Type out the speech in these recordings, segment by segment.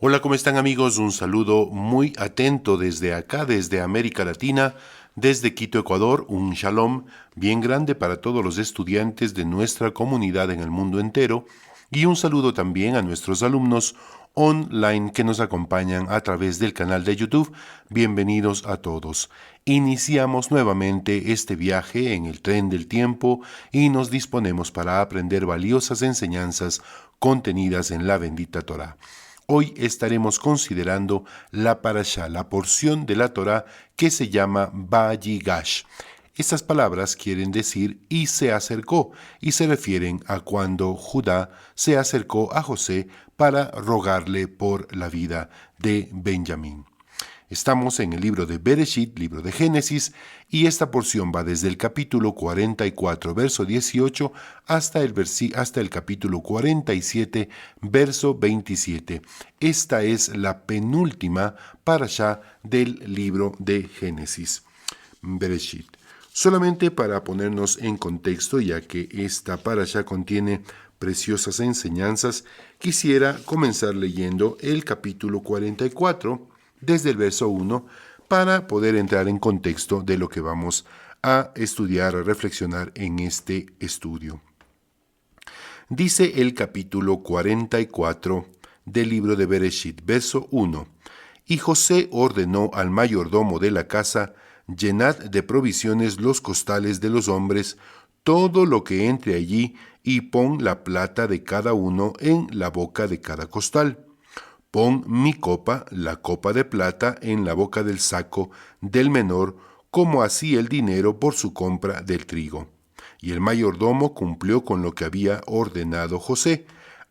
Hola, ¿cómo están amigos? Un saludo muy atento desde acá, desde América Latina, desde Quito, Ecuador, un shalom bien grande para todos los estudiantes de nuestra comunidad en el mundo entero y un saludo también a nuestros alumnos online que nos acompañan a través del canal de YouTube. Bienvenidos a todos. Iniciamos nuevamente este viaje en el tren del tiempo y nos disponemos para aprender valiosas enseñanzas contenidas en la bendita Torá. Hoy estaremos considerando la parashá, la porción de la Torá que se llama Vayigash. Estas palabras quieren decir y se acercó, y se refieren a cuando Judá se acercó a José para rogarle por la vida de Benjamín. Estamos en el libro de Bereshit, libro de Génesis, y esta porción va desde el capítulo 44, verso 18, hasta el capítulo 47, verso 27. Esta es la penúltima parashá del libro de Génesis, Bereshit. Solamente para ponernos en contexto, ya que esta parashá contiene preciosas enseñanzas, quisiera comenzar leyendo el capítulo 44, desde el verso 1, para poder entrar en contexto de lo que vamos a estudiar, a reflexionar en este estudio. Dice el capítulo 44 del libro de Bereshit, verso 1. Y José ordenó al mayordomo de la casa: llenad de provisiones los costales de los hombres, todo lo que entre allí, y pon la plata de cada uno en la boca de cada costal. Pon mi copa, la copa de plata, en la boca del saco del menor, como así el dinero por su compra del trigo. Y el mayordomo cumplió con lo que había ordenado José.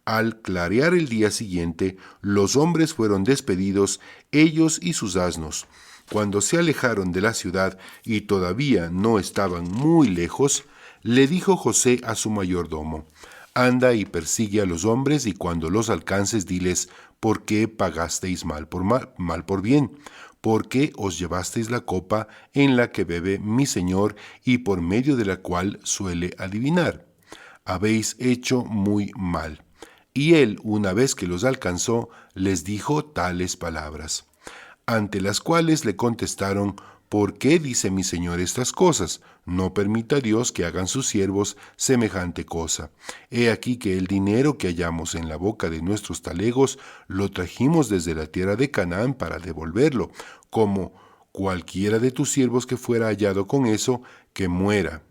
Al clarear el día siguiente, los hombres fueron despedidos, ellos y sus asnos. Cuando se alejaron de la ciudad y todavía no estaban muy lejos, le dijo José a su mayordomo: anda y persigue a los hombres, y cuando los alcances diles: ¿por qué pagasteis mal por bien? ¿Por qué os llevasteis la copa en la que bebe mi señor y por medio de la cual suele adivinar? Habéis hecho muy mal. Y él, una vez que los alcanzó, les dijo tales palabras, ante las cuales le contestaron: ¿por qué dice mi señor estas cosas? No permita Dios que hagan sus siervos semejante cosa. He aquí que el dinero que hallamos en la boca de nuestros talegos lo trajimos desde la tierra de Canaán para devolverlo, como cualquiera de tus siervos que fuera hallado con eso, que muera.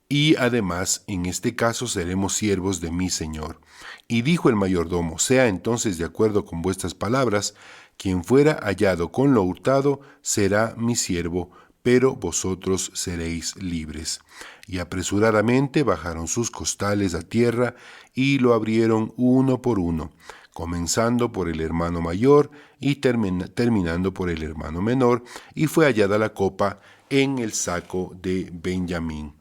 Y además, en este caso seremos siervos de mi señor. Y dijo el mayordomo: sea entonces de acuerdo con vuestras palabras, quien fuera hallado con lo hurtado será mi siervo, pero vosotros seréis libres. Y apresuradamente bajaron sus costales a tierra y lo abrieron uno por uno, comenzando por el hermano mayor y terminando por el hermano menor, y fue hallada la copa en el saco de Benjamín.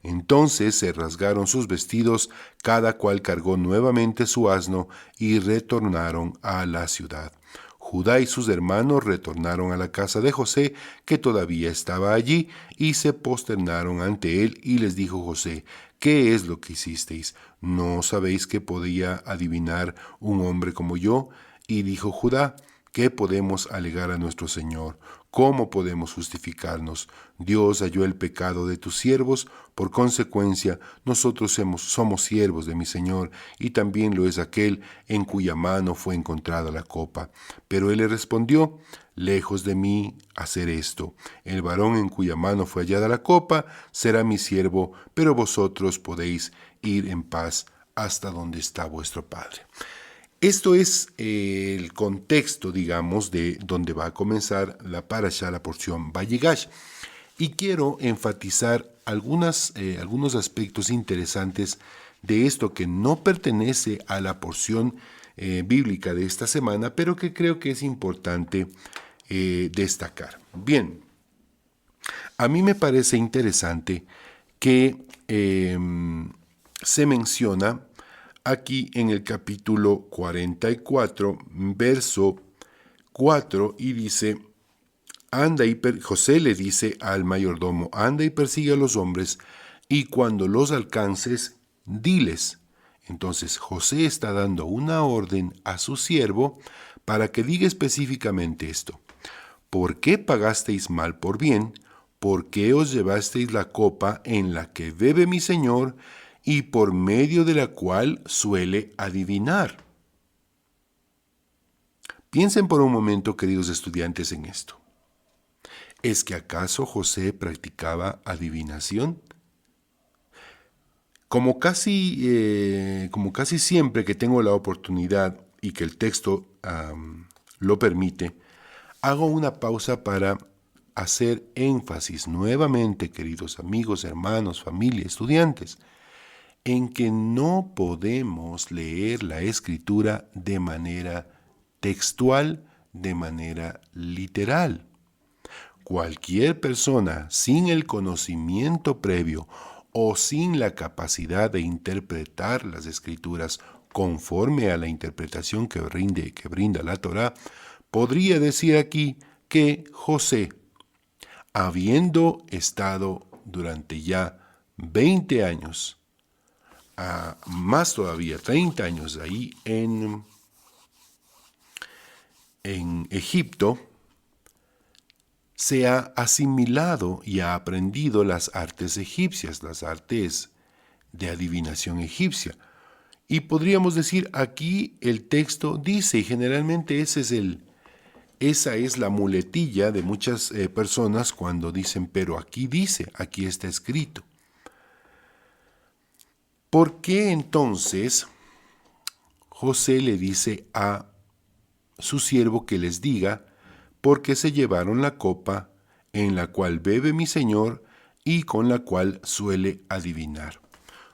Entonces se rasgaron sus vestidos, cada cual cargó nuevamente su asno, y retornaron a la ciudad. Judá y sus hermanos retornaron a la casa de José, que todavía estaba allí, y se posternaron ante él, y les dijo José: ¿qué es lo que hicisteis? ¿No sabéis que podía adivinar un hombre como yo? Y dijo Judá: ¿qué podemos alegar a nuestro Señor? ¿Cómo podemos justificarnos? Dios halló el pecado de tus siervos, por consecuencia, nosotros somos siervos de mi Señor, y también lo es aquel en cuya mano fue encontrada la copa. Pero él le respondió: lejos de mí hacer esto. El varón en cuya mano fue hallada la copa será mi siervo, pero vosotros podéis ir en paz hasta donde está vuestro Padre. Esto es el contexto, digamos, de donde va a comenzar la parashá, la porción Vayigash. Y quiero enfatizar algunos aspectos interesantes de esto que no pertenece a la porción bíblica de esta semana, pero que creo que es importante destacar. Bien, a mí me parece interesante que se menciona aquí en el capítulo 44, verso 4, y dice: José le dice al mayordomo: anda y persigue a los hombres, y cuando los alcances, diles. Entonces José está dando una orden a su siervo para que diga específicamente esto. ¿Por qué pagasteis mal por bien? ¿Por qué os llevasteis la copa en la que bebe mi señor y por medio de la cual suele adivinar? Piensen por un momento, queridos estudiantes, en esto. ¿Es que acaso José practicaba adivinación? Como casi siempre que tengo la oportunidad y que el texto lo permite, hago una pausa para hacer énfasis nuevamente, queridos amigos, hermanos, familia, estudiantes, en que no podemos leer la Escritura de manera textual, de manera literal. Cualquier persona sin el conocimiento previo o sin la capacidad de interpretar las Escrituras conforme a la interpretación que brinda la Torá, podría decir aquí que José, habiendo estado durante ya 20 años, más todavía 30 años ahí en Egipto, se ha asimilado y ha aprendido las artes egipcias, las artes de adivinación egipcia. Y podríamos decir, aquí el texto dice, y generalmente esa es la muletilla de muchas personas cuando dicen, pero aquí dice, aquí está escrito. ¿Por qué entonces José le dice a su siervo que les diga, porque se llevaron la copa en la cual bebe mi señor y con la cual suele adivinar?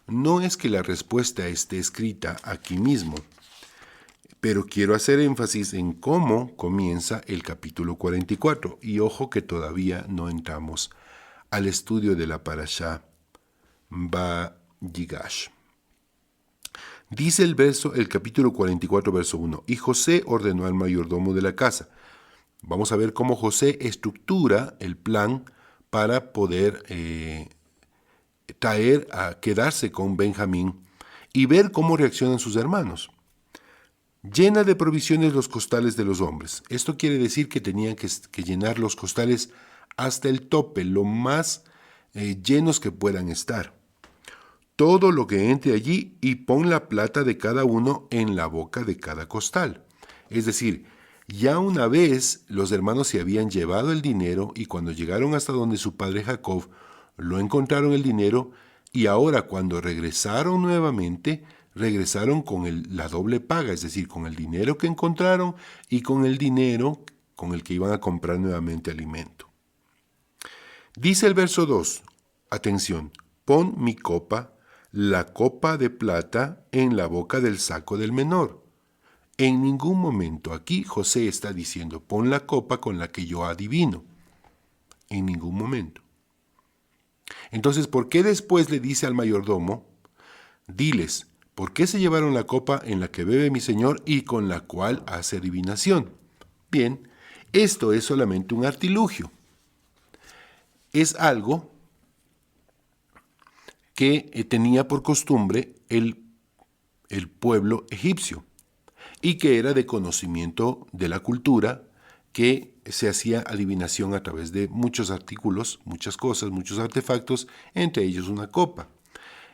No es que la respuesta esté escrita aquí mismo, pero quiero hacer énfasis en cómo comienza el capítulo 44. Y ojo que todavía no entramos al estudio de la parashá Vayigash. Dice el capítulo 44, verso 1, y José ordenó al mayordomo de la casa. Vamos a ver cómo José estructura el plan para poder quedarse con Benjamín y ver cómo reaccionan sus hermanos. Llena de provisiones los costales de los hombres. Esto quiere decir que tenían que llenar los costales hasta el tope, lo más llenos que puedan estar. Todo lo que entre allí y pon la plata de cada uno en la boca de cada costal. Es decir, ya una vez los hermanos se habían llevado el dinero y cuando llegaron hasta donde su padre Jacob, lo encontraron el dinero y ahora cuando regresaron nuevamente, regresaron con la doble paga, es decir, con el dinero que encontraron y con el dinero con el que iban a comprar nuevamente alimento. Dice el verso 2, atención, pon mi copa, la copa de plata, en la boca del saco del menor. En ningún momento aquí José está diciendo, pon la copa con la que yo adivino. En ningún momento. Entonces, ¿por qué después le dice al mayordomo, diles, ¿por qué se llevaron la copa en la que bebe mi señor y con la cual hace adivinación? Bien, esto es solamente un artilugio. Es algo que tenía por costumbre el pueblo egipcio y que era de conocimiento de la cultura, que se hacía adivinación a través de muchos artículos, muchas cosas, muchos artefactos, entre ellos una copa.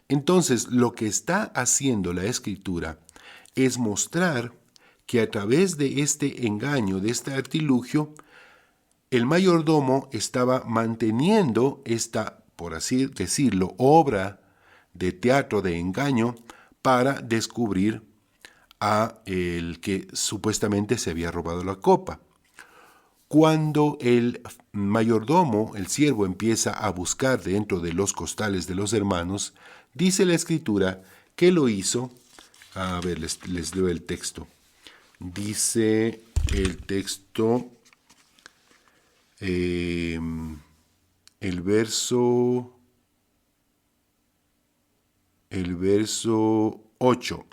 Entonces, lo que está haciendo la Escritura es mostrar que a través de este engaño, de este artilugio, el mayordomo estaba manteniendo esta, por así decirlo, obra de teatro de engaño para descubrir a el que supuestamente se había robado la copa. Cuando el mayordomo, el siervo, empieza a buscar dentro de los costales de los hermanos, dice la Escritura que lo hizo. A ver, les leo el texto. Dice el texto, el verso 8.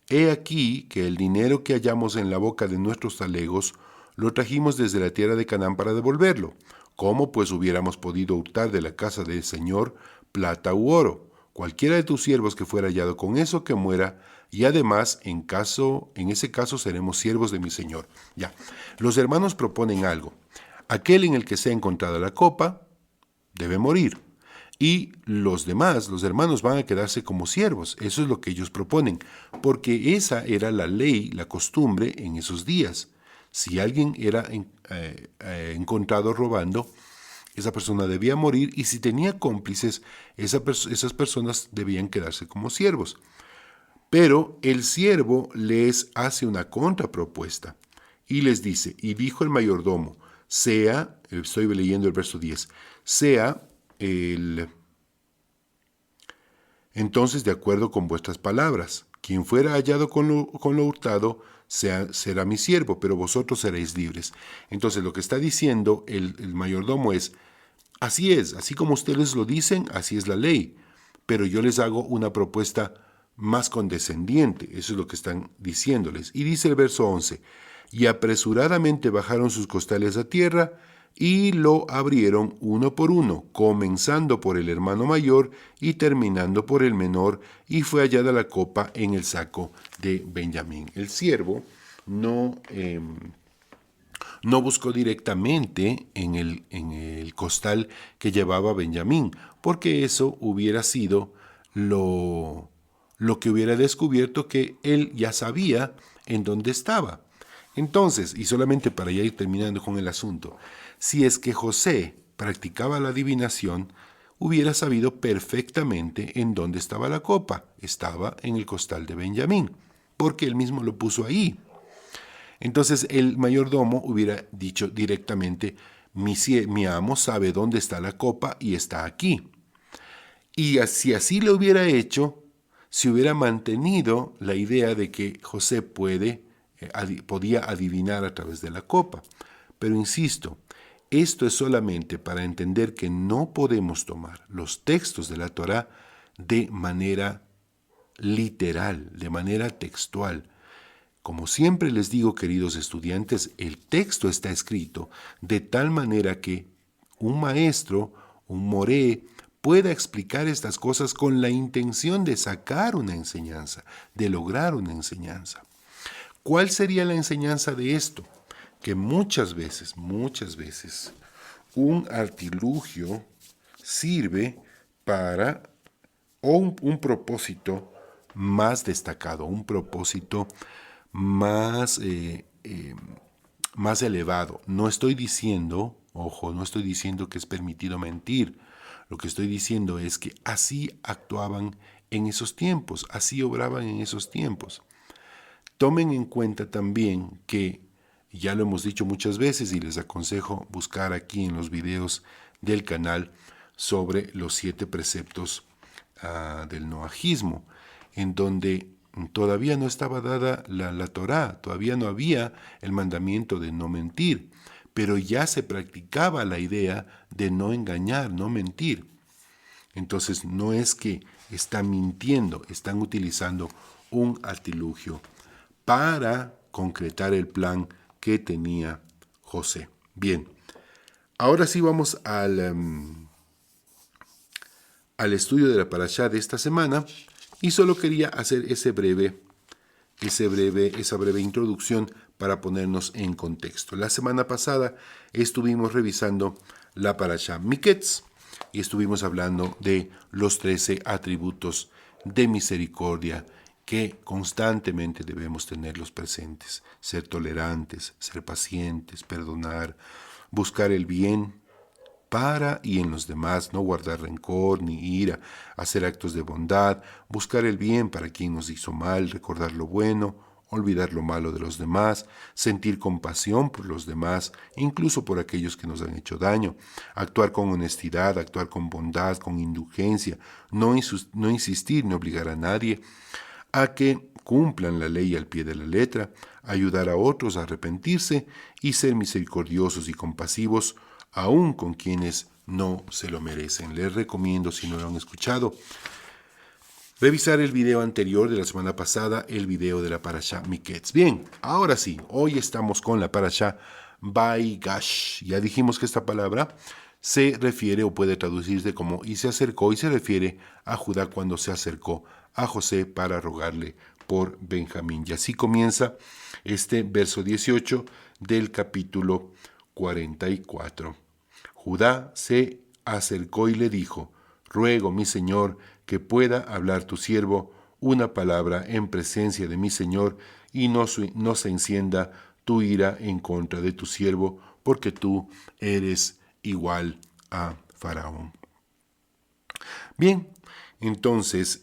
He aquí que el dinero que hallamos en la boca de nuestros talegos lo trajimos desde la tierra de Canaán para devolverlo. ¿Cómo pues hubiéramos podido hurtar de la casa del Señor plata u oro? Cualquiera de tus siervos que fuera hallado con eso, que muera Y además, en ese caso seremos siervos de mi Señor. Ya, los hermanos proponen algo. Aquel en el que sea encontrada la copa debe morir. Y los demás, los hermanos, van a quedarse como siervos. Eso es lo que ellos proponen, porque esa era la ley, la costumbre en esos días. Si alguien era encontrado robando, esa persona debía morir, y si tenía cómplices, esas personas debían quedarse como siervos. Pero el siervo les hace una contrapropuesta y les dice, y dijo el mayordomo, estoy leyendo el verso 10, entonces de acuerdo con vuestras palabras, quien fuera hallado con lo hurtado será mi siervo, pero vosotros seréis libres. Entonces lo que está diciendo el mayordomo es, así es, así como ustedes lo dicen, así es la ley, pero yo les hago una propuesta más condescendiente. Eso es lo que están diciéndoles. Y dice el verso 11, y apresuradamente bajaron sus costales a tierra y lo abrieron uno por uno, comenzando por el hermano mayor y terminando por el menor, y fue hallada la copa en el saco de Benjamín. El siervo no buscó directamente en el costal que llevaba Benjamín, porque eso hubiera sido lo que hubiera descubierto que él ya sabía en dónde estaba. Entonces, y solamente para ya ir terminando con el asunto, si es que José practicaba la adivinación, hubiera sabido perfectamente en dónde estaba la copa. Estaba en el costal de Benjamín, porque él mismo lo puso ahí. Entonces el mayordomo hubiera dicho directamente, mi amo sabe dónde está la copa y está aquí. Y si así lo hubiera hecho, se hubiera mantenido la idea de que José podía adivinar a través de la copa. Pero insisto, esto es solamente para entender que no podemos tomar los textos de la Torá de manera literal, de manera textual. Como siempre les digo, queridos estudiantes, el texto está escrito de tal manera que un maestro, un moré, pueda explicar estas cosas con la intención de sacar una enseñanza, de lograr una enseñanza. ¿Cuál sería la enseñanza de esto? Que muchas veces, un artilugio sirve para un propósito más destacado, un propósito más elevado. No estoy diciendo, ojo, no estoy diciendo que es permitido mentir. Lo que estoy diciendo es que así actuaban en esos tiempos, así obraban en esos tiempos. Tomen en cuenta también que, ya lo hemos dicho muchas veces y les aconsejo buscar aquí en los videos del canal sobre los 7 preceptos del noajismo, en donde todavía no estaba dada la Torá, todavía no había el mandamiento de no mentir, pero ya se practicaba la idea de no engañar, no mentir. Entonces no es que están mintiendo, están utilizando un artilugio para concretar el plan que tenía José. Bien, ahora sí vamos al estudio de la parashá de esta semana, y solo quería hacer esa breve introducción para ponernos en contexto. La semana pasada estuvimos revisando la parashá Miketz y estuvimos hablando de los 13 atributos de misericordia que constantemente debemos tenerlos presentes: ser tolerantes, ser pacientes, perdonar, buscar el bien para y en los demás, no guardar rencor ni ira, hacer actos de bondad, buscar el bien para quien nos hizo mal, recordar lo bueno, olvidar lo malo de los demás, sentir compasión por los demás, incluso por aquellos que nos han hecho daño, actuar con honestidad, actuar con bondad, con indulgencia, no insistir ni obligar a nadie a que cumplan la ley al pie de la letra, ayudar a otros a arrepentirse y ser misericordiosos y compasivos, aún con quienes no se lo merecen. Les recomiendo, si no lo han escuchado, revisar el video anterior de la semana pasada, el video de la parashá Miketz. Bien, ahora sí, hoy estamos con la parashá Vaigash. Ya dijimos que esta palabra se refiere o puede traducirse como y se acercó, y se refiere a Judá cuando se acercó a José para rogarle por Benjamín. Y así comienza este verso 18 del capítulo 44. Judá se acercó y le dijo: ruego, mi señor, que pueda hablar tu siervo una palabra en presencia de mi señor, y no se encienda tu ira en contra de tu siervo, porque tú eres igual a Faraón. Bien, entonces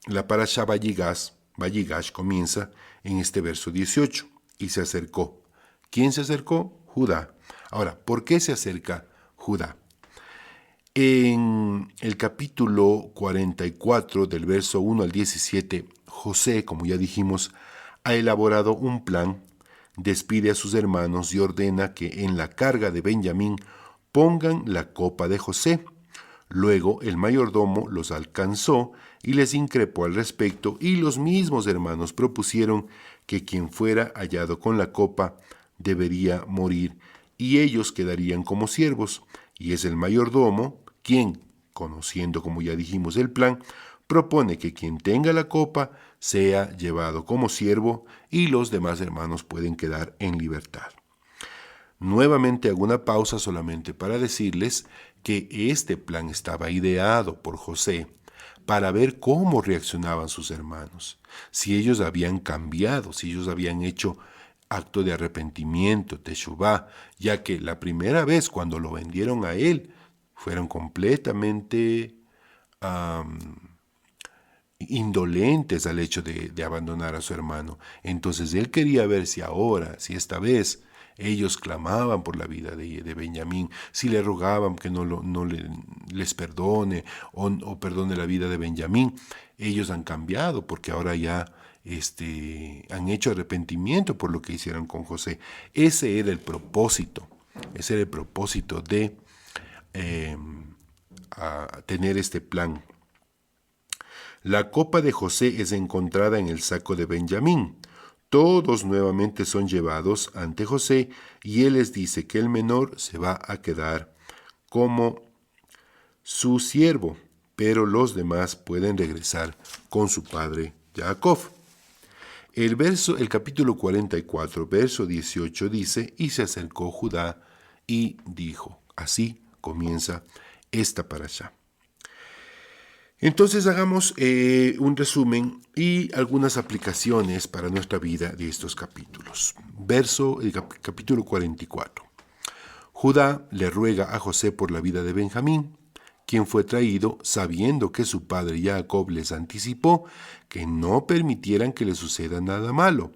la parasha Vayigash comienza en este verso 18, y se acercó. ¿Quién se acercó? Judá. Ahora, ¿por qué se acerca Judá? En el capítulo 44, del verso 1 al 17, José, como ya dijimos, ha elaborado un plan, despide a sus hermanos y ordena que en la carga de Benjamín pongan la copa de José. Luego el mayordomo los alcanzó y les increpó al respecto, y los mismos hermanos propusieron que quien fuera hallado con la copa debería morir, y ellos quedarían como siervos. Y es el mayordomo quien, conociendo, como ya dijimos, el plan, propone que quien tenga la copa sea llevado como siervo, y los demás hermanos pueden quedar en libertad. Nuevamente hago una pausa solamente para decirles que este plan estaba ideado por José para ver cómo reaccionaban sus hermanos, si ellos habían cambiado, si ellos habían hecho acto de arrepentimiento, teshuvá, ya que la primera vez cuando lo vendieron a él, fueron completamente indolentes al hecho de abandonar a su hermano. Entonces él quería ver si ahora, si esta vez, ellos clamaban por la vida de Benjamín, si le rogaban que les perdone o perdone la vida de Benjamín. Ellos han cambiado porque ahora ya han hecho arrepentimiento por lo que hicieron con José. Ese era el propósito de tener este plan. La copa de José es encontrada en el saco de Benjamín. Todos nuevamente son llevados ante José, y él les dice que el menor se va a quedar como su siervo, pero los demás pueden regresar con su padre Jacob. El capítulo 44, verso 18 dice: y se acercó Judá y dijo. Así comienza esta parashá. Entonces hagamos un resumen y algunas aplicaciones para nuestra vida de estos capítulos. Capítulo 44. Judá le ruega a José por la vida de Benjamín, quien fue traído sabiendo que su padre Jacob les anticipó que no permitieran que le suceda nada malo.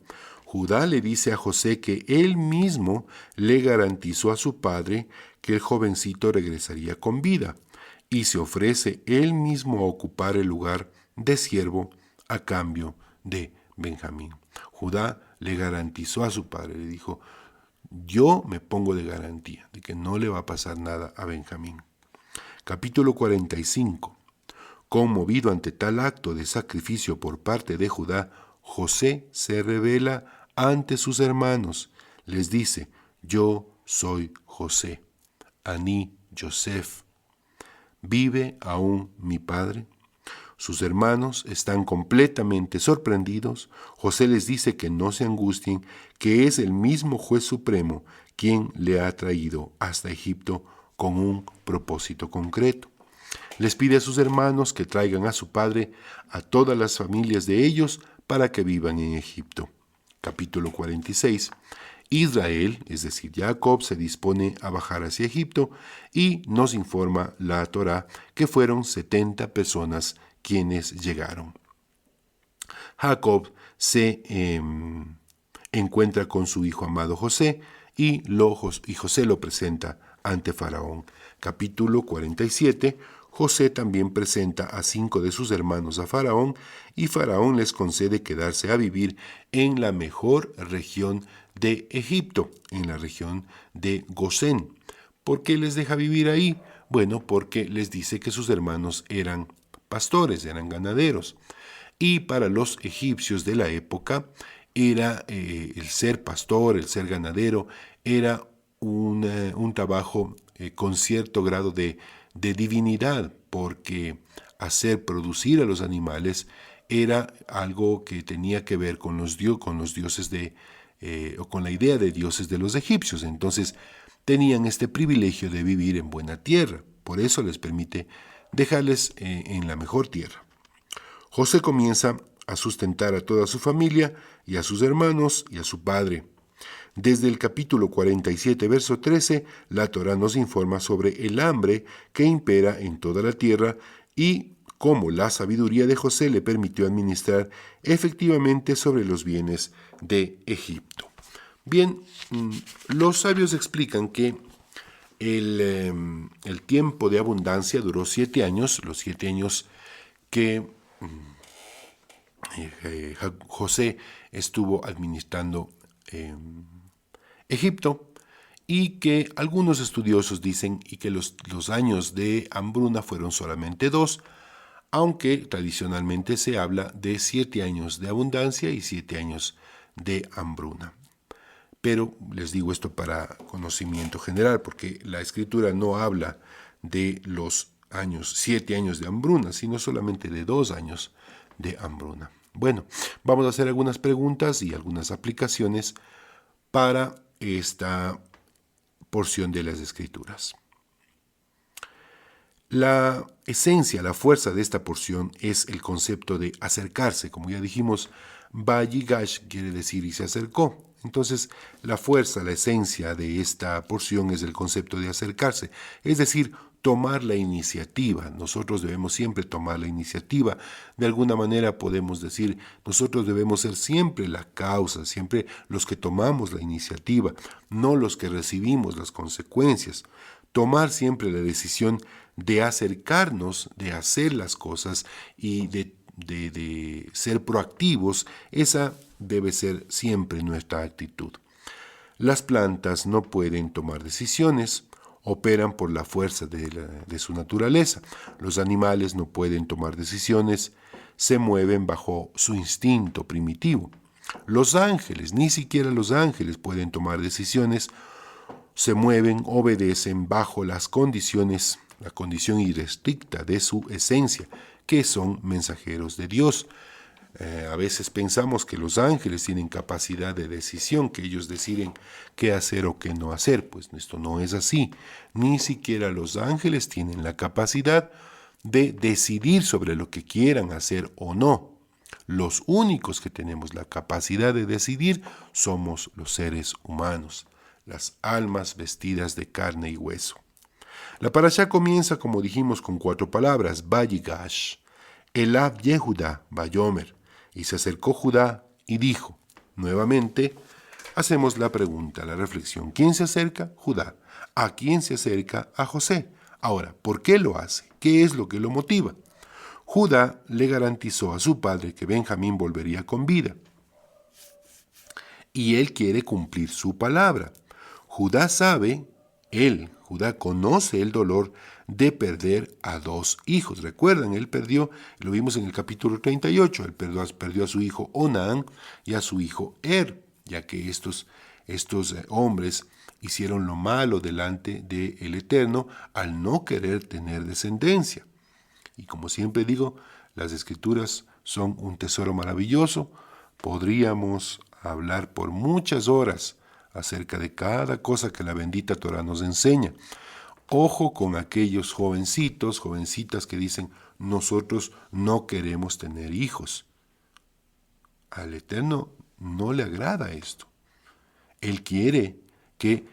Judá le dice a José que él mismo le garantizó a su padre que el jovencito regresaría con vida, y se ofrece él mismo a ocupar el lugar de siervo a cambio de Benjamín. Judá le garantizó a su padre, le dijo: yo me pongo de garantía de que no le va a pasar nada a Benjamín. Capítulo 45. Conmovido ante tal acto de sacrificio por parte de Judá, José se revela ante sus hermanos. Les dice: yo soy José, Aní Yosef. ¿Vive aún mi padre? Sus hermanos están completamente sorprendidos. José les dice que no se angustien, que es el mismo juez supremo quien le ha traído hasta Egipto con un propósito concreto. Les pide a sus hermanos que traigan a su padre, a todas las familias de ellos, para que vivan en Egipto. Capítulo 46. Israel, es decir, Jacob, se dispone a bajar hacia Egipto, y nos informa la Torá que fueron 70 personas quienes llegaron. Jacob se encuentra con su hijo amado José, y José lo presenta ante Faraón. Capítulo 47. José también presenta a 5 de sus hermanos a Faraón, y Faraón les concede quedarse a vivir en la mejor región de Egipto, en la región de Gosén. ¿Por qué les deja vivir ahí? Bueno, porque les dice que sus hermanos eran pastores, eran ganaderos. Y para los egipcios de la época, era el ser pastor, el ser ganadero, era un trabajo con cierto grado de divinidad, porque hacer producir a los animales era algo que tenía que ver con los dioses o con la idea de dioses de los egipcios. Entonces tenían este privilegio de vivir en buena tierra. Por eso les permite dejarles en la mejor tierra. José comienza a sustentar a toda su familia y a sus hermanos y a su padre. Desde el capítulo 47, verso 13, la Torá nos informa sobre el hambre que impera en toda la tierra y cómo la sabiduría de José le permitió administrar efectivamente sobre los bienes de Egipto. Bien, los sabios explican que el tiempo de abundancia duró 7 años, los 7 años que José estuvo administrando Egipto, y que algunos estudiosos dicen y que los años de hambruna fueron solamente 2, aunque tradicionalmente se habla de 7 años de abundancia y 7 años de hambruna. Pero les digo esto para conocimiento general, porque la Escritura no habla de los 7 años de hambruna, sino solamente de 2 años de hambruna. Bueno, vamos a hacer algunas preguntas y algunas aplicaciones para esta porción de las Escrituras. La esencia, la fuerza de esta porción es el concepto de acercarse. Como ya dijimos, Vayigash quiere decir y se acercó. Entonces, la fuerza, la esencia de esta porción es el concepto de acercarse, es decir, tomar la iniciativa. Nosotros debemos siempre tomar la iniciativa. De alguna manera podemos decir, nosotros debemos ser siempre la causa, siempre los que tomamos la iniciativa, no los que recibimos las consecuencias. Tomar siempre la decisión de acercarnos, de hacer las cosas y de ser proactivos, esa debe ser siempre nuestra actitud. Las plantas no pueden tomar decisiones, operan por la fuerza de su naturaleza. Los animales no pueden tomar decisiones, se mueven bajo su instinto primitivo. Los ángeles, ni siquiera los ángeles pueden tomar decisiones, se mueven, obedecen bajo las condiciones, la condición irrestricta de su esencia, que son mensajeros de Dios. A veces pensamos que los ángeles tienen capacidad de decisión, que ellos deciden qué hacer o qué no hacer. Pues esto no es así. Ni siquiera los ángeles tienen la capacidad de decidir sobre lo que quieran hacer o no. Los únicos que tenemos la capacidad de decidir somos los seres humanos, las almas vestidas de carne y hueso. La parashá comienza, como dijimos, con 4 palabras, Vayigash, Elav Yehuda, Vayomer, y se acercó Judá y dijo. Nuevamente, hacemos la pregunta, la reflexión. ¿Quién se acerca? Judá. ¿A quién se acerca? A José. Ahora, ¿por qué lo hace? ¿Qué es lo que lo motiva? Judá le garantizó a su padre que Benjamín volvería con vida. Y él quiere cumplir su palabra. Judá Judá conoce el dolor de perder a 2 hijos. Recuerdan, él perdió, lo vimos en el capítulo 38, él perdió a su hijo Onán y a su hijo ya que estos hombres hicieron lo malo delante del Eterno al no querer tener descendencia. Y como siempre digo, las Escrituras son un tesoro maravilloso. Podríamos hablar por muchas horas acerca de cada cosa que la bendita Torá nos enseña. Ojo con aquellos jovencitos, jovencitas que dicen, nosotros no queremos tener hijos. Al Eterno no le agrada esto. Él quiere que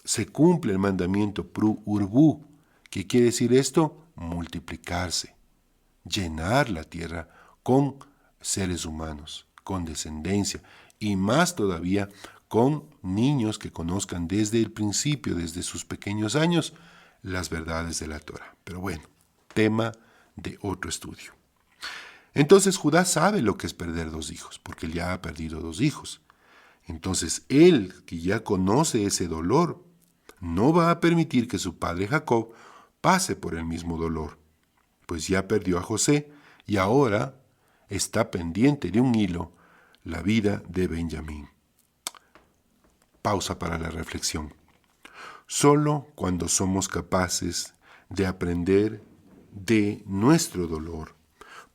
se cumpla el mandamiento Pru Urbu. ¿Qué quiere decir esto? Multiplicarse, llenar la tierra con seres humanos, con descendencia, y más todavía con niños que conozcan desde el principio, desde sus pequeños años, las verdades de la Torá. Pero bueno, tema de otro estudio. Entonces Judá sabe lo que es perder 2 hijos, porque él ya ha perdido 2 hijos. Entonces él, que ya conoce ese dolor, no va a permitir que su padre Jacob pase por el mismo dolor, pues ya perdió a José y ahora está pendiente de un hilo la vida de Benjamín. Pausa para la reflexión. Solo cuando somos capaces de aprender de nuestro dolor,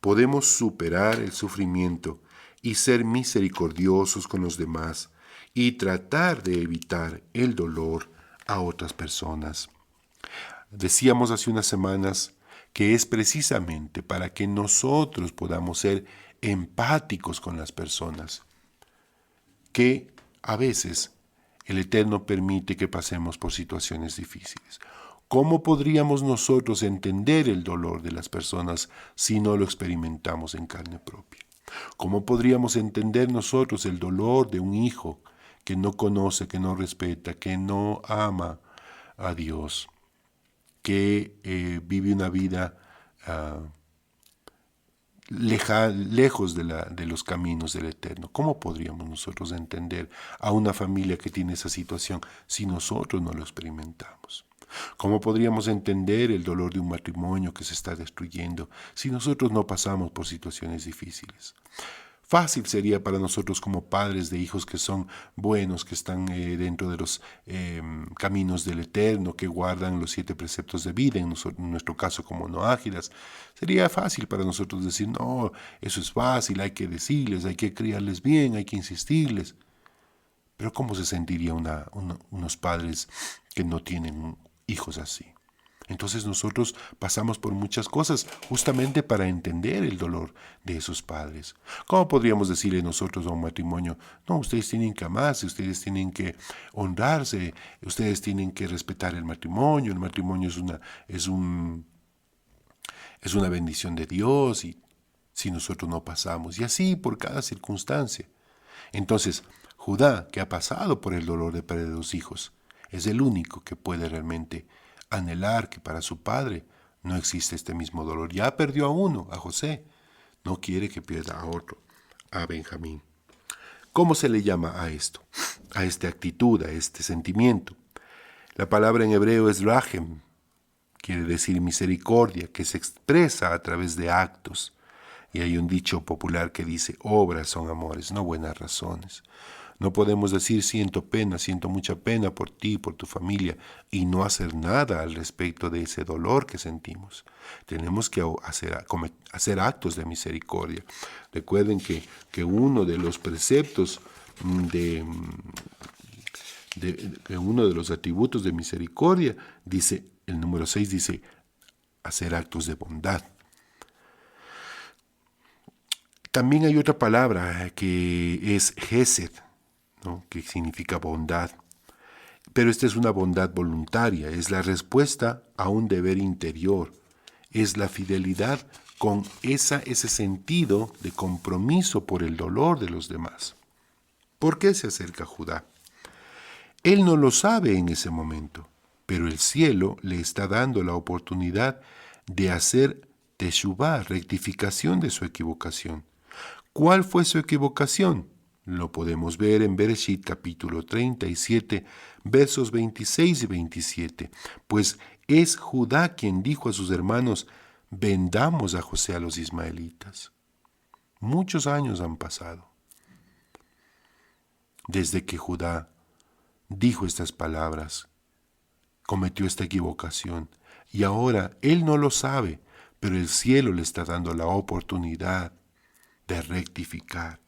podemos superar el sufrimiento y ser misericordiosos con los demás y tratar de evitar el dolor a otras personas. Decíamos hace unas semanas que es precisamente para que nosotros podamos ser empáticos con las personas que a veces el Eterno permite que pasemos por situaciones difíciles. ¿Cómo podríamos nosotros entender el dolor de las personas si no lo experimentamos en carne propia? ¿Cómo podríamos entender nosotros el dolor de un hijo que no conoce, que no respeta, que no ama a Dios, que vive una vida lejos de los caminos del Eterno? ¿Cómo podríamos nosotros entender a una familia que tiene esa situación si nosotros no lo experimentamos? ¿Cómo podríamos entender el dolor de un matrimonio que se está destruyendo si nosotros no pasamos por situaciones difíciles? Fácil sería para nosotros como padres de hijos que son buenos, que están dentro de los caminos del Eterno, que guardan los 7 preceptos de vida, en nuestro caso como noágidas. Sería fácil para nosotros decir, no, eso es fácil, hay que decirles, hay que criarles bien, hay que insistirles. Pero ¿cómo se sentiría unos padres que no tienen hijos así? Entonces nosotros pasamos por muchas cosas justamente para entender el dolor de esos padres. ¿Cómo podríamos decirle nosotros a un matrimonio, no, ustedes tienen que amarse, ustedes tienen que honrarse, ustedes tienen que respetar el matrimonio es una bendición de Dios y si nosotros no pasamos? Y así por cada circunstancia. Entonces, Judá, que ha pasado por el dolor de perder 2 hijos, es el único que puede realmente anhelar que para su padre no existe este mismo dolor. Ya perdió a uno, a José. No quiere que pierda a otro, a Benjamín. ¿Cómo se le llama a esto? A esta actitud, a este sentimiento. La palabra en hebreo es rahem, quiere decir misericordia, que se expresa a través de actos. Y hay un dicho popular que dice, obras son amores, no buenas razones. No podemos decir siento pena, siento mucha pena por ti, por tu familia, y no hacer nada al respecto de ese dolor que sentimos. Tenemos que hacer actos de misericordia. Recuerden que uno de los preceptos de uno de los atributos de misericordia, dice, el número 6 dice, hacer actos de bondad. También hay otra palabra que es Hesed, ¿no?, que significa bondad. Pero esta es una bondad voluntaria, es la respuesta a un deber interior, es la fidelidad con ese sentido de compromiso por el dolor de los demás. ¿Por qué se acerca Judá? Él no lo sabe en ese momento, pero el cielo le está dando la oportunidad de hacer teshuvá, rectificación de su equivocación. ¿Cuál fue su equivocación? Lo podemos ver en Bereshit capítulo 37, versos 26 y 27. Pues es Judá quien dijo a sus hermanos, vendamos a José a los ismaelitas. Muchos años han pasado desde que Judá dijo estas palabras, cometió esta equivocación. Y ahora él no lo sabe, pero el cielo le está dando la oportunidad de rectificar.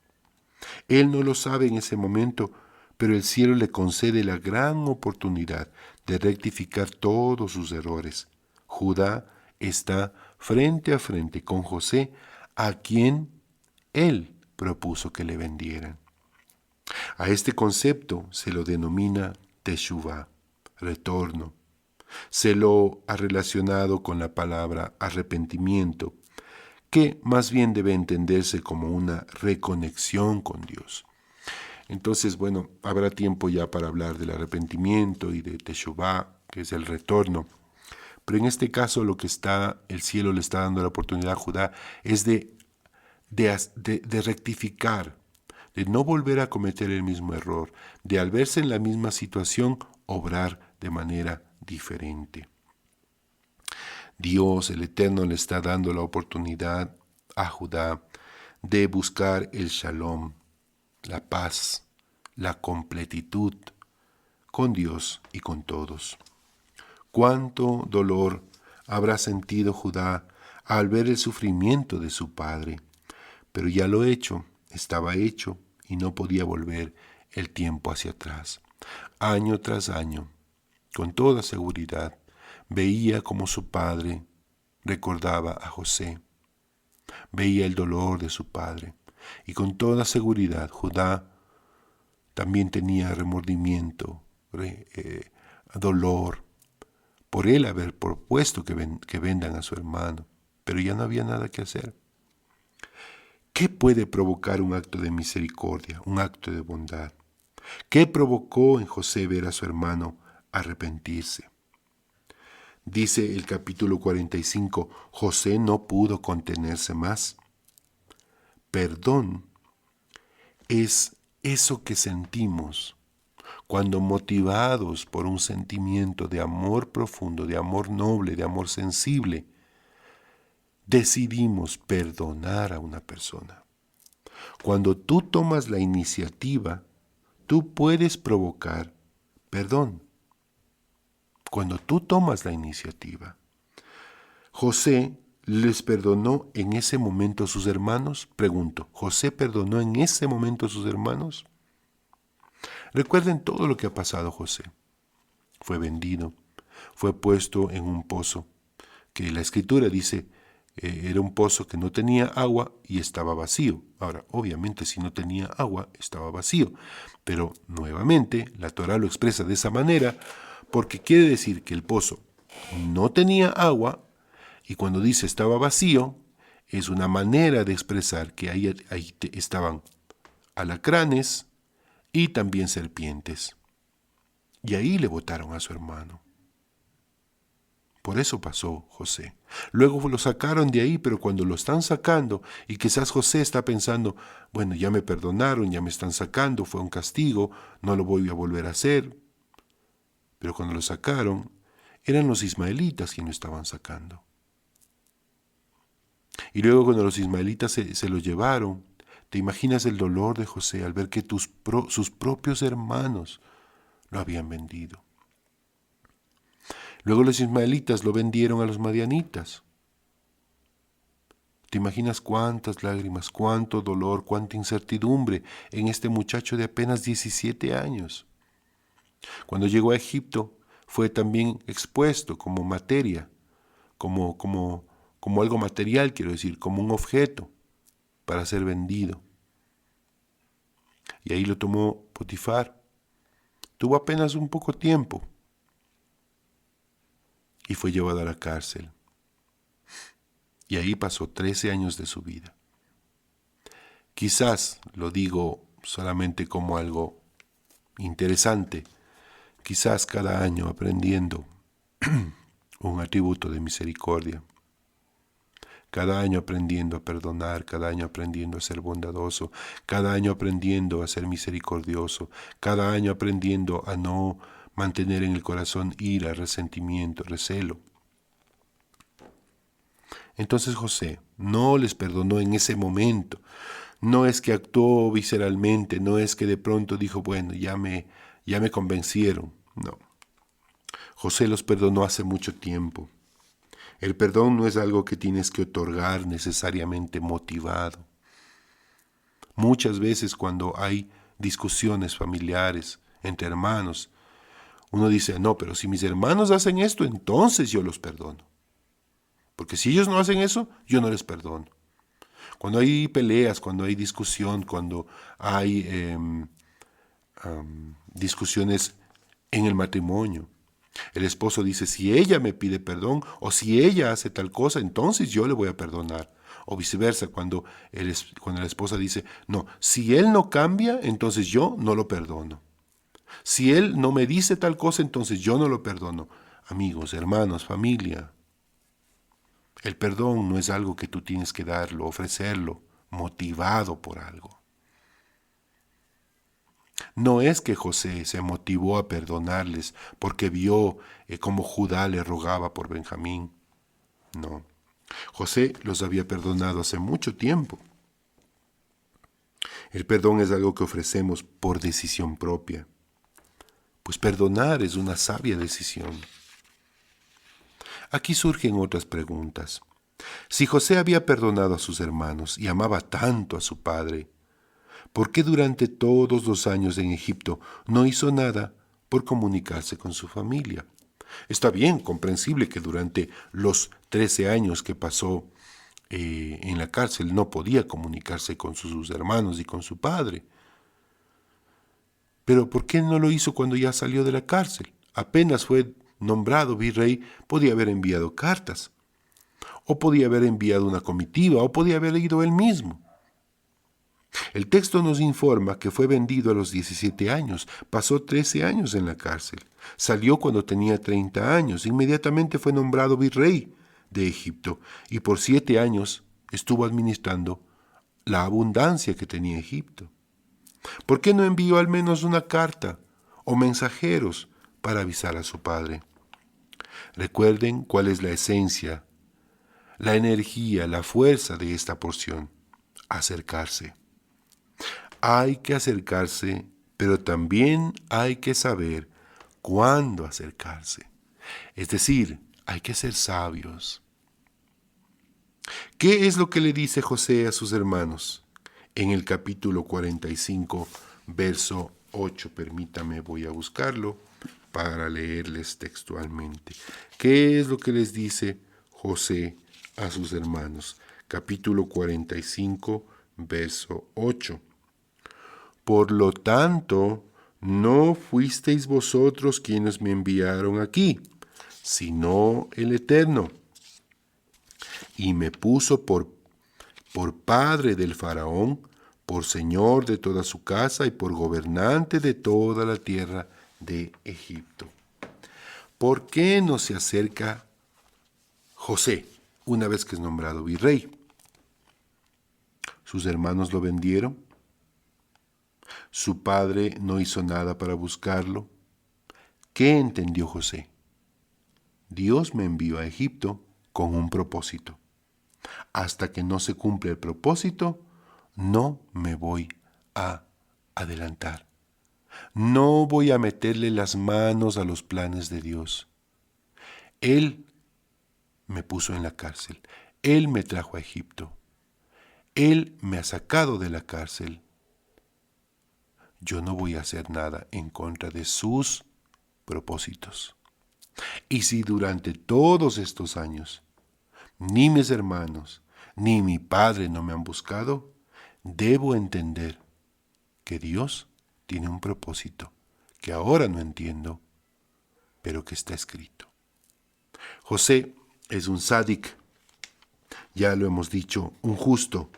Él no lo sabe en ese momento, pero el cielo le concede la gran oportunidad de rectificar todos sus errores. Judá está frente a frente con José, a quien él propuso que le vendieran. A este concepto se lo denomina teshuvá, retorno. Se lo ha relacionado con la palabra arrepentimiento, que más bien debe entenderse como una reconexión con Dios. Entonces, bueno, habrá tiempo ya para hablar del arrepentimiento y de teshuvá, que es el retorno. Pero en este caso lo que el cielo le está dando la oportunidad a Judá es de rectificar, de no volver a cometer el mismo error, de al verse en la misma situación, obrar de manera diferente. Dios, el Eterno, le está dando la oportunidad a Judá de buscar el shalom, la paz, la completitud con Dios y con todos. ¿Cuánto dolor habrá sentido Judá al ver el sufrimiento de su padre. Pero ya lo hecho, estaba hecho y no podía volver el tiempo hacia atrás. Año tras año, con toda seguridad, veía como su padre recordaba a José, veía el dolor de su padre, y con toda seguridad Judá también tenía remordimiento, dolor, por él haber propuesto que vendan a su hermano, pero ya no había nada que hacer. ¿Qué puede provocar un acto de misericordia, un acto de bondad? ¿Qué provocó en José ver a su hermano arrepentirse? Dice el capítulo 45, José no pudo contenerse más. Perdón es eso que sentimos cuando, motivados por un sentimiento de amor profundo, de amor noble, de amor sensible, decidimos perdonar a una persona. Cuando tú tomas la iniciativa, tú puedes provocar perdón. Cuando tú tomas la iniciativa. ¿José les perdonó en ese momento a sus hermanos? Pregunto, ¿José perdonó en ese momento a sus hermanos? Recuerden todo lo que ha pasado José. Fue vendido, fue puesto en un pozo, que la Escritura dice era un pozo que no tenía agua y estaba vacío. Ahora, obviamente si no tenía agua, estaba vacío. Pero nuevamente, la Torá lo expresa de esa manera porque quiere decir que el pozo no tenía agua y cuando dice estaba vacío, es una manera de expresar que ahí estaban alacranes y también serpientes. Y ahí le botaron a su hermano. Por eso pasó José. Luego lo sacaron de ahí, pero cuando lo están sacando, y quizás José está pensando, bueno, ya me perdonaron, ya me están sacando, fue un castigo, no lo voy a volver a hacer. Pero cuando lo sacaron, eran los ismaelitas quienes lo estaban sacando. Y luego cuando los ismaelitas se lo llevaron, ¿te imaginas el dolor de José al ver que sus propios hermanos lo habían vendido? Luego los ismaelitas lo vendieron a los madianitas. ¿Te imaginas cuántas lágrimas, cuánto dolor, cuánta incertidumbre en este muchacho de apenas 17 años? Cuando llegó a Egipto fue también expuesto como materia, como algo material, quiero decir, como un objeto para ser vendido. Y ahí lo tomó Potifar. Tuvo apenas un poco tiempo y fue llevado a la cárcel. Y ahí pasó 13 años de su vida. Quizás lo digo solamente como algo interesante, quizás cada año aprendiendo un atributo de misericordia, cada año aprendiendo a perdonar, cada año aprendiendo a ser bondadoso, cada año aprendiendo a ser misericordioso, cada año aprendiendo a no mantener en el corazón ira, resentimiento, recelo. Entonces José no les perdonó en ese momento. No es que actuó visceralmente, no es que de pronto dijo, bueno, ya me convencieron. No. José los perdonó hace mucho tiempo. El perdón no es algo que tienes que otorgar necesariamente motivado. Muchas veces cuando hay discusiones familiares entre hermanos, uno dice, no, pero si mis hermanos hacen esto, entonces yo los perdono. Porque si ellos no hacen eso, yo no les perdono. Cuando hay peleas, cuando hay discusión, cuando hay discusiones en el matrimonio, el esposo dice, si ella me pide perdón o si ella hace tal cosa, entonces yo le voy a perdonar. O viceversa, cuando la esposa dice, no, si él no cambia, entonces yo no lo perdono. Si él no me dice tal cosa, entonces yo no lo perdono. Amigos, hermanos, familia, el perdón no es algo que tú tienes que darlo, ofrecerlo, motivado por algo. No es que José se motivó a perdonarles porque vio cómo Judá le rogaba por Benjamín. No, José los había perdonado hace mucho tiempo. El perdón es algo que ofrecemos por decisión propia, pues perdonar es una sabia decisión. Aquí surgen otras preguntas. Si José había perdonado a sus hermanos y amaba tanto a su padre, ¿por qué durante todos los años en Egipto no hizo nada por comunicarse con su familia? Está bien, comprensible que durante los 13 años que pasó en la cárcel no podía comunicarse con sus hermanos y con su padre. Pero ¿por qué no lo hizo cuando ya salió de la cárcel? Apenas fue nombrado virrey, podía haber enviado cartas, o podía haber enviado una comitiva, o podía haber ido él mismo. El texto nos informa que fue vendido a los 17 años, pasó 13 años en la cárcel, salió cuando tenía 30 años, inmediatamente fue nombrado virrey de Egipto y por 7 años estuvo administrando la abundancia que tenía Egipto. ¿Por qué no envió al menos una carta o mensajeros para avisar a su padre? Recuerden cuál es la esencia, la energía, la fuerza de esta porción: acercarse. Hay que acercarse, pero también hay que saber cuándo acercarse. Es decir, hay que ser sabios. ¿Qué es lo que le dice José a sus hermanos? En el capítulo 45, verso 8, permítame, voy a buscarlo para leerles textualmente. ¿Qué es lo que les dice José a sus hermanos? Capítulo 45, verso 8. Por lo tanto, no fuisteis vosotros quienes me enviaron aquí, sino el Eterno. Y me puso por padre del faraón, por señor de toda su casa y por gobernante de toda la tierra de Egipto. ¿Por qué no se acerca José una vez que es nombrado virrey? ¿Sus hermanos lo vendieron? ¿Su padre no hizo nada para buscarlo? ¿Qué entendió José? Dios me envió a Egipto con un propósito. Hasta que no se cumpla el propósito, no me voy a adelantar. No voy a meterle las manos a los planes de Dios. Él me puso en la cárcel. Él me trajo a Egipto. Él me ha sacado de la cárcel. Yo no voy a hacer nada en contra de sus propósitos. Y si durante todos estos años ni mis hermanos ni mi padre no me han buscado, debo entender que Dios tiene un propósito que ahora no entiendo, pero que está escrito. José es un sádic, ya lo hemos dicho, un justo.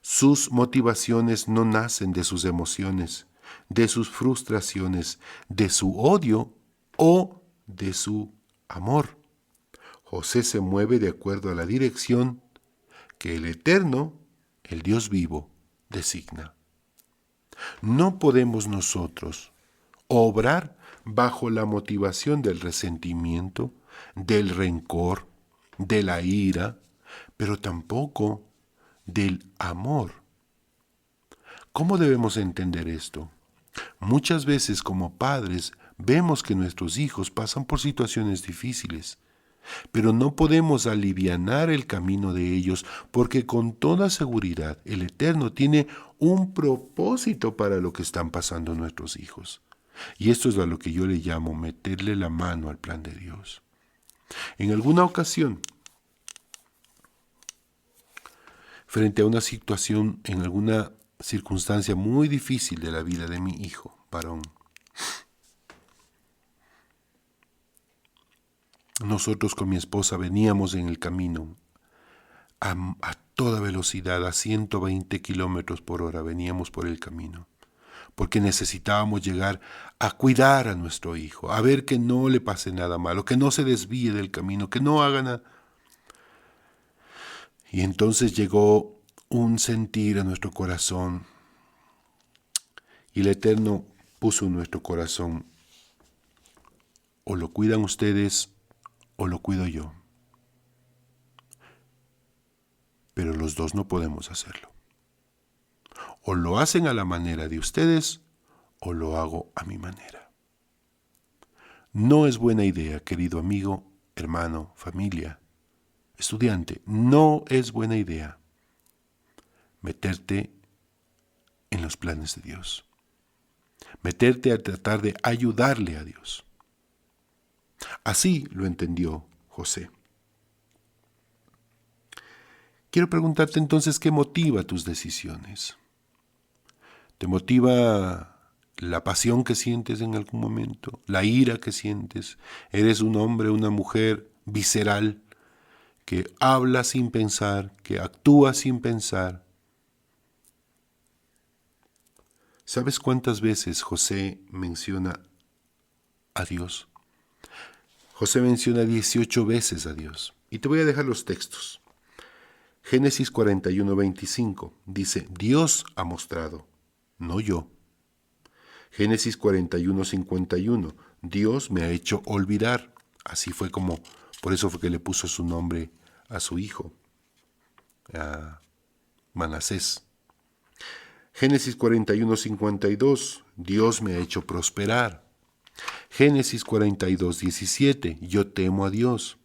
Sus motivaciones no nacen de sus emociones, de sus frustraciones, de su odio o de su amor. José se mueve de acuerdo a la dirección que el Eterno, el Dios vivo, designa. No podemos nosotros obrar bajo la motivación del resentimiento, del rencor, de la ira, pero tampoco del amor. ¿Cómo debemos entender esto? Muchas veces como padres vemos que nuestros hijos pasan por situaciones difíciles, pero no podemos alivianar el camino de ellos porque con toda seguridad el Eterno tiene un propósito para lo que están pasando nuestros hijos. Y esto es a lo que yo le llamo meterle la mano al plan de Dios. En alguna ocasión, frente a una situación, en alguna circunstancia muy difícil de la vida de mi hijo varón, nosotros con mi esposa veníamos en el camino a toda velocidad, a 120 kilómetros por hora, veníamos por el camino, porque necesitábamos llegar a cuidar a nuestro hijo, a ver que no le pase nada malo, que no se desvíe del camino, que no haga nada. Y entonces llegó un sentir a nuestro corazón, y el Eterno puso en nuestro corazón: o lo cuidan ustedes o lo cuido yo. Pero los dos no podemos hacerlo. O lo hacen a la manera de ustedes o lo hago a mi manera. No es buena idea, querido amigo, hermano, familia, Estudiante, no es buena idea meterte en los planes de Dios, meterte a tratar de ayudarle a Dios. Así lo entendió José. Quiero preguntarte entonces, ¿qué motiva tus decisiones? ¿Te motiva la pasión que sientes en algún momento? ¿La ira que sientes? ¿Eres un hombre, una mujer visceral que habla sin pensar, que actúa sin pensar? ¿Sabes cuántas veces José menciona a Dios? José menciona 18 veces a Dios. Y te voy a dejar los textos. Génesis 41:25 dice, Dios ha mostrado, no yo. Génesis 41:51, Dios me ha hecho olvidar. Así fue como, por eso fue que le puso su nombre a su hijo, a Manasés. Génesis 41:52, Dios me ha hecho prosperar. Génesis 42:17, yo temo a Dios.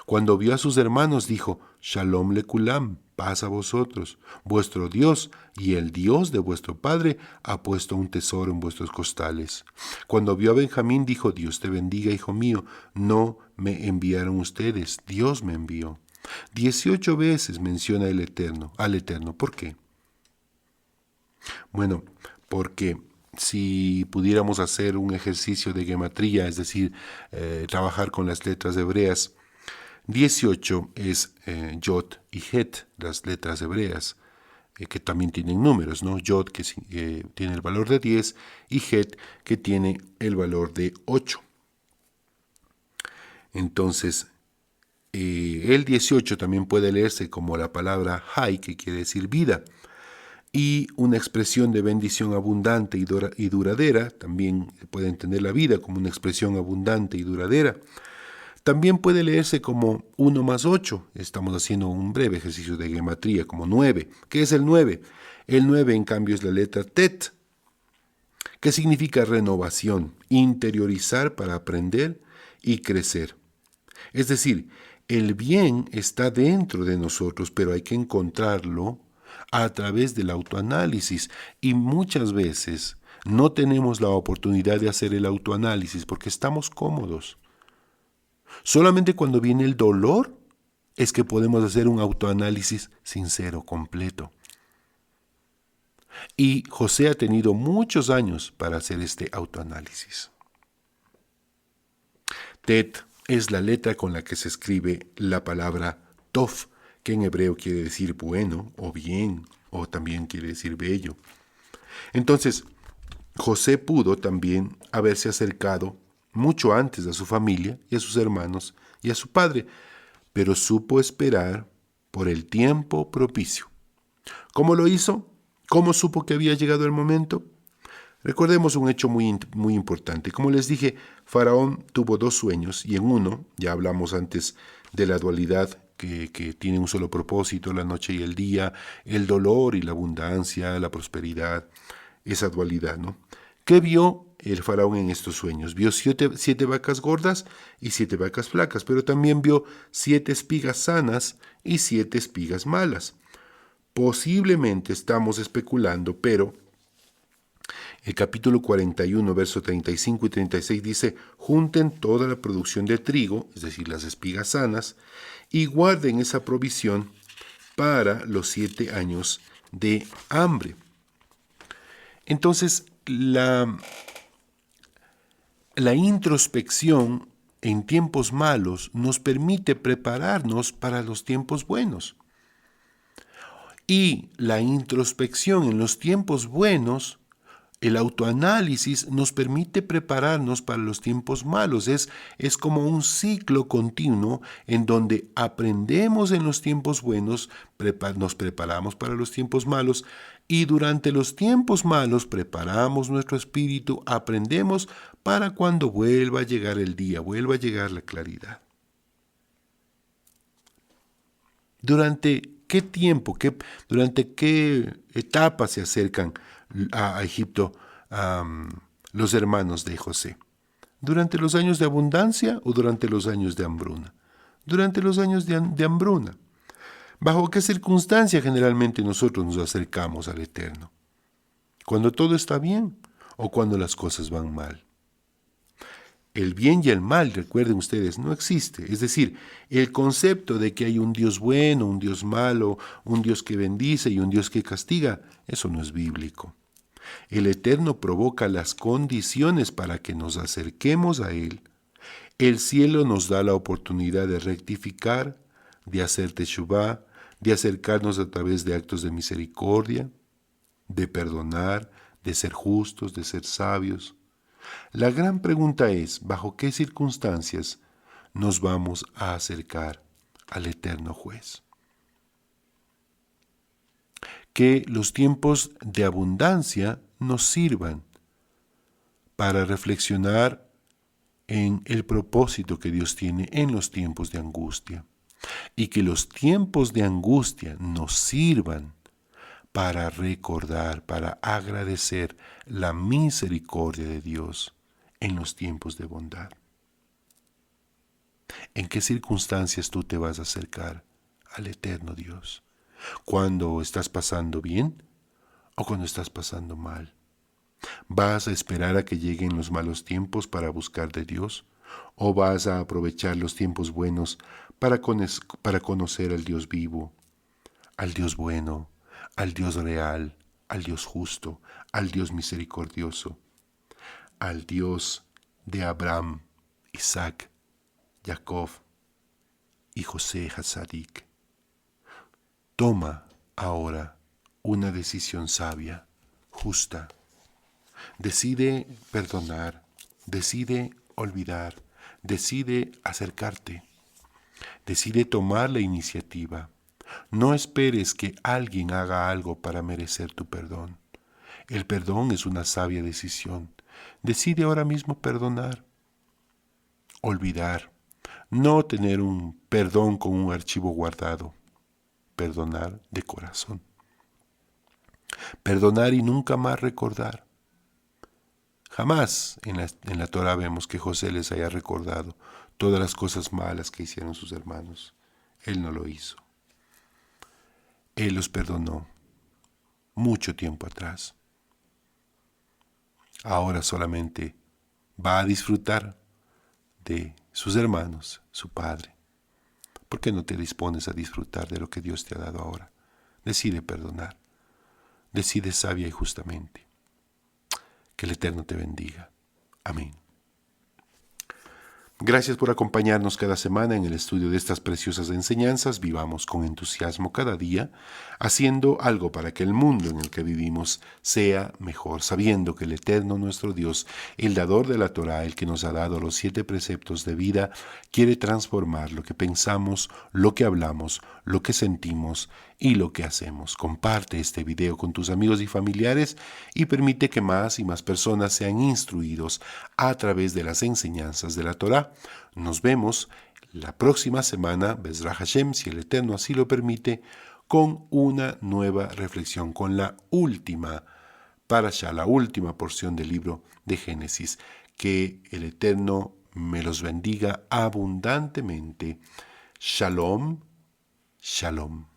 Cuando vio a sus hermanos dijo, Shalom lekulam, paz a vosotros. Vuestro Dios y el Dios de vuestro Padre ha puesto un tesoro en vuestros costales. Cuando vio a Benjamín dijo, Dios te bendiga, hijo mío. No me enviaron ustedes, Dios me envió. 18 veces menciona al Eterno. ¿Por qué? Bueno, porque si pudiéramos hacer un ejercicio de gematría, es decir, trabajar con las letras hebreas, 18 es Yod y Het, las letras hebreas, que también tienen números, ¿no? Yod que tiene el valor de 10 y Het que tiene el valor de 8. Entonces, el 18 también puede leerse como la palabra Hay, que quiere decir vida, y una expresión de bendición abundante y duradera. También puede entender la vida como una expresión abundante y duradera. También puede leerse como 1 más 8. Estamos haciendo un breve ejercicio de gematría, como 9. ¿Qué es el 9? El 9, en cambio, es la letra Tet, que significa renovación, interiorizar para aprender y crecer. Es decir, el bien está dentro de nosotros, pero hay que encontrarlo a través del autoanálisis. Y muchas veces no tenemos la oportunidad de hacer el autoanálisis porque estamos cómodos. Solamente cuando viene el dolor es que podemos hacer un autoanálisis sincero, completo. Y José ha tenido muchos años para hacer este autoanálisis. Tet es la letra con la que se escribe la palabra Tov, que en hebreo quiere decir bueno o bien, o también quiere decir bello. Entonces, José pudo también haberse acercado mucho antes a su familia y a sus hermanos y a su padre, pero supo esperar por el tiempo propicio. ¿Cómo lo hizo? ¿Cómo supo que había llegado el momento? Recordemos un hecho muy importante. Como les dije, Faraón tuvo 2 sueños y en uno, ya hablamos antes de la dualidad que tiene un solo propósito, la noche y el día, el dolor y la abundancia, la prosperidad, esa dualidad, ¿no? ¿Qué vio el faraón en estos sueños? Vio 7 vacas gordas y 7 vacas flacas, pero también vio 7 espigas sanas y 7 espigas malas. Posiblemente estamos especulando, pero el capítulo 41, versos 35 y 36 dice, junten toda la producción de trigo, es decir, las espigas sanas, y guarden esa provisión para los 7 años de hambre. Entonces, la introspección en tiempos malos nos permite prepararnos para los tiempos buenos. Y la introspección en los tiempos buenos, el autoanálisis, nos permite prepararnos para los tiempos malos. Es como un ciclo continuo en donde aprendemos en los tiempos buenos, nos preparamos para los tiempos malos y durante los tiempos malos preparamos nuestro espíritu, aprendemos para cuando vuelva a llegar el día, vuelva a llegar la claridad. ¿Durante qué tiempo, durante qué etapa se acercan a Egipto los hermanos de José? ¿Durante los años de abundancia o durante los años de hambruna? durante los años de hambruna. ¿Bajo qué circunstancia generalmente nosotros nos acercamos al Eterno? ¿Cuando todo está bien o cuando las cosas van mal? El bien y el mal, recuerden ustedes, no existe. Es decir, el concepto de que hay un Dios bueno, un Dios malo, un Dios que bendice y un Dios que castiga, eso no es bíblico. El Eterno provoca las condiciones para que nos acerquemos a Él. El cielo nos da la oportunidad de rectificar, de hacer teshuvá, de acercarnos a través de actos de misericordia, de perdonar, de ser justos, de ser sabios. La gran pregunta es, ¿bajo qué circunstancias nos vamos a acercar al eterno juez? Que los tiempos de abundancia nos sirvan para reflexionar en el propósito que Dios tiene en los tiempos de angustia, y que los tiempos de angustia nos sirvan para recordar, para agradecer la misericordia de Dios en los tiempos de bondad. ¿En qué circunstancias tú te vas a acercar al eterno Dios? ¿Cuando estás pasando bien o cuando estás pasando mal? ¿Vas a esperar a que lleguen los malos tiempos para buscar de Dios? ¿O vas a aprovechar los tiempos buenos para conocer al Dios vivo, al Dios bueno, al Dios real, al Dios justo, al Dios misericordioso, al Dios de Abraham, Isaac, Jacob y José Hasadik? Toma ahora una decisión sabia, justa. Decide perdonar, decide olvidar, decide acercarte, decide tomar la iniciativa. No esperes que alguien haga algo para merecer tu perdón. El perdón es una sabia decisión. Decide ahora mismo perdonar, olvidar, no tener un perdón con un archivo guardado. Perdonar de corazón. Perdonar y nunca más recordar. Jamás en la Torah vemos que José les haya recordado todas las cosas malas que hicieron sus hermanos. Él no lo hizo. Él los perdonó mucho tiempo atrás. Ahora solamente va a disfrutar de sus hermanos, su padre. ¿Por qué no te dispones a disfrutar de lo que Dios te ha dado ahora? Decide perdonar. Decide sabia y justamente. Que el Eterno te bendiga. Amén. Gracias por acompañarnos cada semana en el estudio de estas preciosas enseñanzas. Vivamos con entusiasmo cada día, haciendo algo para que el mundo en el que vivimos sea mejor, sabiendo que el Eterno nuestro Dios, el dador de la Torá, el que nos ha dado los 7 preceptos de vida, quiere transformar lo que pensamos, lo que hablamos, lo que sentimos y lo que hacemos. Comparte este video con tus amigos y familiares y permite que más y más personas sean instruidos a través de las enseñanzas de la Torá. Nos vemos la próxima semana, Bezrat Hashem, si el Eterno así lo permite, con una nueva reflexión, con la última parashá, la última porción del libro de Génesis. Que el Eterno me los bendiga abundantemente. Shalom, shalom.